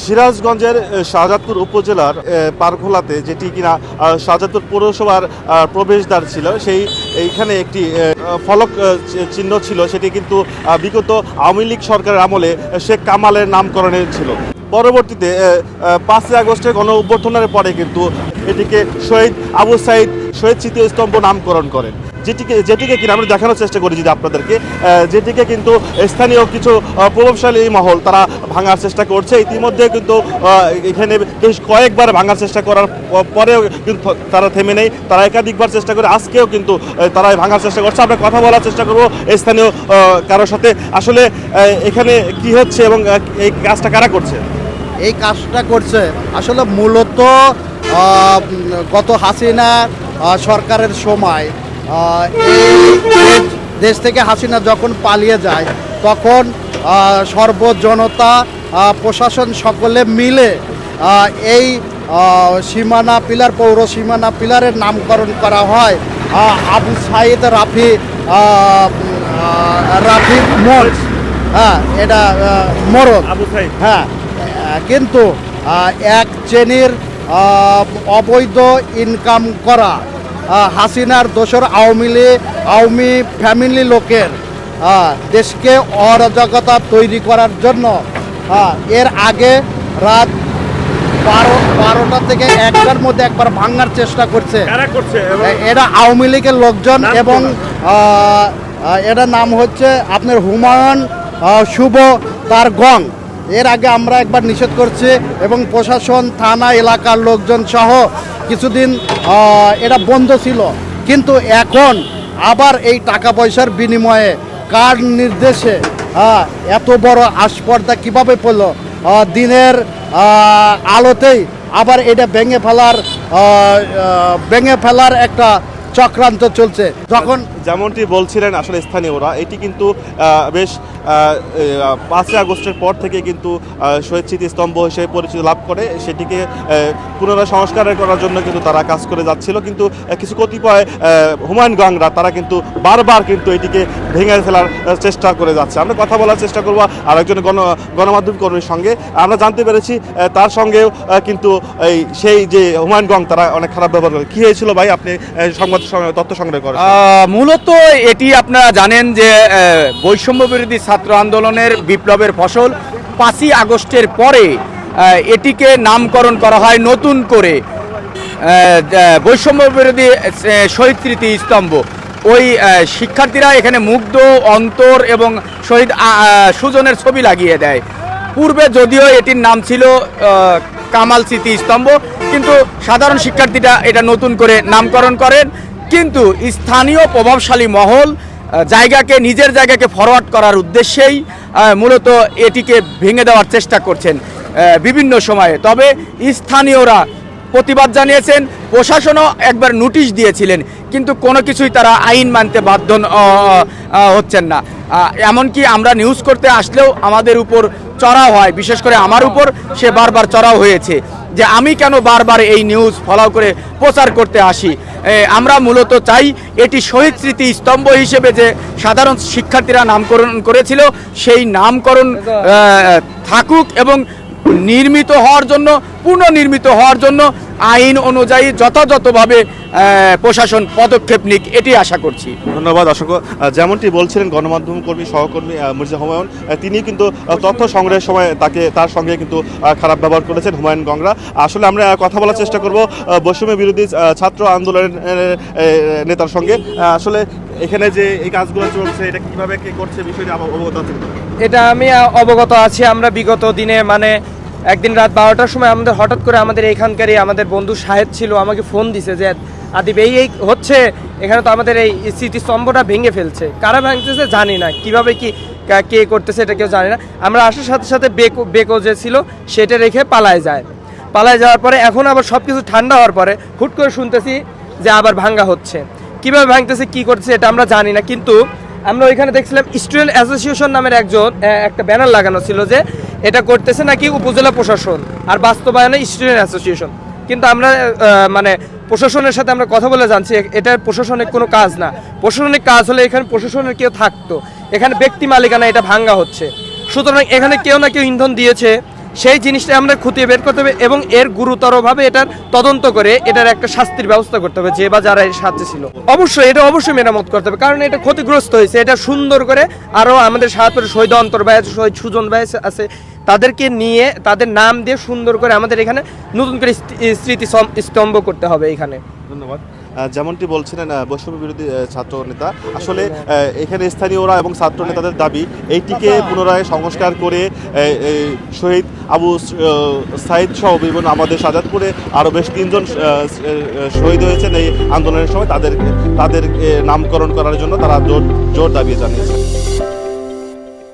সিরাজগঞ্জের শাহজাদপুর উপজেলার পারখোলাতে যেটি কিনা শাহজাদপুর পৌরসভার প্রবেশদ্বার ছিল, এইখানে একটি ফলক চিহ্ন ছিল, সেটি কিন্তু বিগত আওয়ামী লীগ সরকারের আমলে শেখ কামালের নামকরণে ছিল। পরবর্তীতে 5 আগস্টের গণ অভ্যর্থনের পরে কিন্তু এটিকে শহীদ আবু সাইদ শহীদ স্মৃতিস্তম্ভ নামকরণ করেন, যেটিকে কিনা আমরা দেখানোর চেষ্টা করি যদি আপনাদেরকে, যেটিকে কিন্তু স্থানীয় কিছু প্রভাবশালী মহল তারা ভাঙার চেষ্টা করছে। ইতিমধ্যে কিন্তু এখানে বেশ কয়েকবার ভাঙার চেষ্টা করার পরেও কিন্তু তারা থেমে নেই, তারা একাধিকবার চেষ্টা করে, আজকেও কিন্তু তারা ভাঙার চেষ্টা করছে। আমরা কথা বলার চেষ্টা করব স্থানীয় কারোর সাথে, আসলে এখানে কি হচ্ছে এবং এই কাজটা কারা করছে। এই কাজটা করছে আসলে মূলত গত হাসিনা সরকারের সময় দেশ থেকে হাসিনা যখন পালিয়ে যায় তখন সর্বজনতা প্রশাসন সকলে মিলে এই সীমানা পিলার পৌর সীমানা পিলারের নামকরণ করা হয় আবু সাইদ রাফি মোড়। হ্যাঁ, এটা মোড় আবু সাইদ। হ্যাঁ, কিন্তু এক শ্রেণীর অবৈধ ইনকাম করা হাসিনার দোসর আওয়ামী ফ্যামিলি লোকের দেশকে অরাজকতা তৈরি করার জন্য এর আগে রাত 12টা থেকে 1টার মধ্যে একবার ভাঙার চেষ্টা করছে। এটা আওয়ামী লীগের লোকজন এবং এটার নাম হচ্ছে আপনার হুমায়ুন শুভ তার গং। এর আগে আমরা একবার নিষেধ করছি এবং প্রশাসন থানা এলাকার লোকজন সহ কিছুদিন এটা বন্ধ ছিল, কিন্তু এখন আবার এই টাকা পয়সার বিনিময়ে কার নির্দেশে এত বড় আস্পর্ধা কিভাবে পড়লো, দিনের আলোতেই আবার এটা ভেঙে ফেলার একটা চক্রান্ত চলছে। যখন যেমনটি বলছিলেন আসলে স্থানীয়রা, এটি কিন্তু বেশ 5 আগস্টের পর থেকে কিন্তু শহীদ স্মৃতিস্তম্ভ হিসেবে পরিচিত লাভ করে, সেটিকে পুনরায় সংস্কার করার জন্য কিন্তু তারা কাজ করে যাচ্ছিল। কিন্তু কিছু কতিপয় হুমায়ুন গাংরা তারা কিন্তু বারবার কিন্তু এটিকে ভেঙে ফেলার চেষ্টা করে যাচ্ছে। আমরা কথা বলার চেষ্টা করব আরেকজন গণমাধ্যম কর্মীর সঙ্গে। আমরা জানতে পেরেছি তার সঙ্গেও কিন্তু সেই যে হুমায়ুন গাং তারা অনেক খারাপ ব্যবহার করে। কী হয়েছিল ভাই, আপনি সংবাদ তথ্য সংগ্রহ করেন? মূলত এটি আপনারা জানেন যে বৈষম্য বিরোধী ছাত্র আন্দোলনের বিপ্লবের ফসল 5 আগস্টের পরে এটিকে নামকরণ করা হয় নতুন করে বৈষম্য বিরোধী শহীদ স্মৃতি স্তম্ভ। ওই শিক্ষার্থীরা এখানে মুগ্ধ অন্তর এবং শহীদ সুজনের ছবি লাগিয়ে দেয়। পূর্বে যদিও এটির নাম ছিল কামাল স্মৃতি স্তম্ভ, কিন্তু সাধারণ শিক্ষার্থীরা এটা নতুন করে নামকরণ করেন। কিন্তু স্থানীয় প্রভাবশালী মহল নিজের জায়গাকে ফরওয়ার্ড করার উদ্দেশ্যেই মূলত এটিকে ভেঙে দেওয়ার চেষ্টা করছেন বিভিন্ন সময়ে। তবে স্থানীয়রা প্রতিবাদ জানিয়েছেন, প্রশাসনও একবার নোটিশ দিয়েছিলেন, কিন্তু কোনো কিছুই তারা আইন মানতে বাধ্য হচ্ছেন না। এমনকি আমরা নিউজ করতে আসলেও আমাদের উপর চড়াও হয়, বিশেষ করে আমার উপর সে বারবার চড়াও হয়েছে যে আমি কেন বারবার এই নিউজ ফলো করে প্রচার করতে আসি। আমরা মূলত চাই এটি শহীদ স্মৃতি স্তম্ভ হিসেবে যে সাধারণ শিক্ষার্থীরা নামকরণ করেছিল সেই নামকরণ থাকুক এবং পুনর্নির্মিত হওয়ার জন্য আইন অনুযায়ী যথাযথভাবে প্রশাসন পদক্ষেপ নিক, এটি আশা করছি। ধন্যবাদ। অসংখ্য। যেমনটি বলছিলেন গণমাধ্যম কর্মী সহকর্মী মির্জা হুমায়ুন, তিনি কিন্তু তথ্য সংগ্রহের সময় তার সঙ্গে কিন্তু খারাপ ব্যবহার করেছেন হুমায়ুন গংরা। আসলে আমরা কথা বলার চেষ্টা করব বৈষম্য বিরোধী ছাত্র আন্দোলনের নেতার সঙ্গে। আসলে এখানে যে এই কাজগুলো চলছে এটা কিভাবে কে করছে বিষয়টি অবগত আছেন? এটা আমি অবগত আছি। আমরা বিগত দিনে একদিন রাত 12টার সময় হঠাৎ করে আমাদের এইখানকারই আমাদের বন্ধু সাহেব ছিল, আমাকে ফোন দিছে যে আদিব এই হচ্ছে, এখানে তো আমাদের এই স্মৃতিস্তম্ভটা ভেঙে ফেলছে। কারা ভাঙতেছে জানি না, কিভাবে কে করতেছে এটা কেউ জানি না। আমরা আসার সাথে সাথে বেকো যে ছিল সেটা রেখে পালায় যাওয়ার পরে এখন আবার সব কিছু ঠান্ডা হওয়ার পরে হুট করে শুনতেছি যে আবার ভাঙ্গা হচ্ছে। কিভাবে ভাঙতেছে কি করতেছে এটা আমরা জানি না, কিন্তু আমরা ওইখানে দেখছিলাম স্টুডেন্ট অ্যাসোসিয়েশন নামের একটা ব্যানার লাগানো ছিল যে এটা করতেছে নাকি উপজেলা প্রশাসন আর বাস্তবায়নে স্টুডেন্ট অ্যাসোসিয়েশন। কিন্তু আমরা প্রশাসনের সাথে আমরা কথা বলে জানছি এটা প্রশাসনিক কোনো কাজ না। প্রশাসনিক কাজ হলে এখানে প্রশাসনের কেউ থাকতো, এখানে ব্যক্তি মালিকানা এটা ভাঙ্গা হচ্ছে। সুতরাং এখানে কেউ না কেউ ইন্ধন দিয়েছে সেই জিনিসটা আমরা খুঁটিয়ে বের করতে হবে এবং এর গুরুতরভাবে এটার তদন্ত করে এটার একটা শাস্তির ব্যবস্থা করতে হবে, যে বা যারা এর সাথে ছিল। অবশ্যই এটা অবশ্যই মেরামত করতে হবে, কারণ এটা ক্ষতিগ্রস্ত হয়েছে। এটা সুন্দর করে আরও আমাদের সাহায্যের শহীদ অন্তর ভাই আছে, শহীদ সুজন ভাই আছে, তাদেরকে নিয়ে তাদের নাম দিয়ে সুন্দর করে আমাদের এখানে নতুন করে স্মৃতি স্তম্ভ করতে হবে এখানে। ধন্যবাদ। যেমনটি বলছিলেন বৈষম্য বিরোধী ছাত্র নেতা, আসলে এখানে স্থানীয়রা এবং ছাত্র নেতাদের দাবি এইটিকে পুনরায় সংস্কার করে শহীদ আবু সাইদ সহ বিভিন্ন আমাদের শাহজাদপুরে আরও বেশ 3 জন শহীদ হয়েছেন এই আন্দোলনের সময়, তাদের নামকরণ করার জন্য তারা জোর দাবি জানিয়েছে।